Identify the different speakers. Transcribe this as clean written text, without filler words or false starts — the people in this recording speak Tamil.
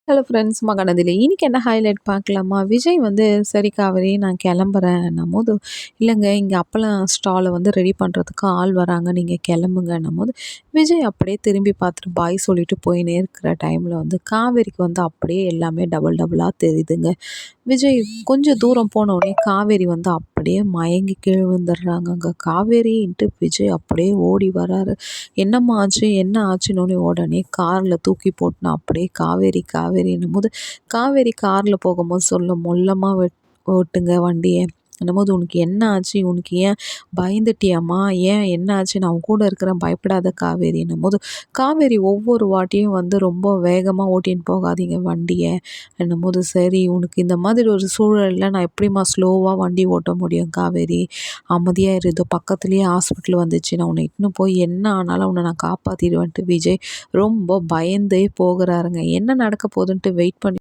Speaker 1: ஹலோ ஃப்ரெண்ட்ஸ் மகாநதியில இன்னைக்கு என்ன ஹைலைட் பார்க்கலாமா? விஜய் வந்து சரி காவேரி நான் கிளம்புறேன்னும்போது, இல்லைங்க இங்கே அப்பளம் ஸ்டாலை வந்து ரெடி பண்ணுறதுக்கு ஆள் வராங்க நீங்கள் கிளம்புங்கன்னும்போது, விஜய் அப்படியே திரும்பி பார்த்துட்டு பாய் சொல்லிட்டு போயின்னே இருக்கிற டைமில் வந்து காவேரிக்கு வந்து அப்படியே எல்லாமே டபுள் டபுளாக தெரியுதுங்க. விஜய் கொஞ்சம் தூரம் போனோடனே காவேரி வந்து அப்படியே மயங்கி கீழ விழுந்துடுறாங்கங்க. காவேரின்ட்டு விஜய் அப்படியே ஓடி வராரு. என்னம்மா ஆச்சு? என்ன ஆச்சுன்னோனே உடனே காரில் தூக்கி போட்டு அப்படியே காவேரி காவேரின்னும்போது, காவேரி காரில் போகும்போது சொல்லும் மொல்லமா ஓட்டுங்க வண்டிய. என்னும்போது உனக்கு என்ன ஆச்சு? உனக்கு ஏன் பயந்துட்டியாம்மா? ஏன் என்ன ஆச்சு? நான் உன் கூட இருக்கிறேன் பயப்படாத காவேரின்னும்போது, காவேரி ஒவ்வொரு வாட்டியும் வந்து ரொம்ப வேகமாக ஓட்டின்னு போகாதீங்க வண்டிய. என்னும்போது, சரி உனக்கு இந்த மாதிரி ஒரு சூழல்ல நான் எப்படிம்மா ஸ்லோவா வண்டி ஓட்ட முடியும் காவேரி? அமைதியா இரு. இதோ பக்கத்துலேயே ஹாஸ்பிட்டல் வந்துச்சு. நான் உன்னை இட்டுன்னு போய் என்ன ஆனாலும் உன்னை நான் காப்பாத்திடுவேன்ட்டு விஜய் ரொம்ப பயந்தே போகுறாருங்க. என்ன நடக்க போகுதுன்ட்டு வெயிட் பண்ணி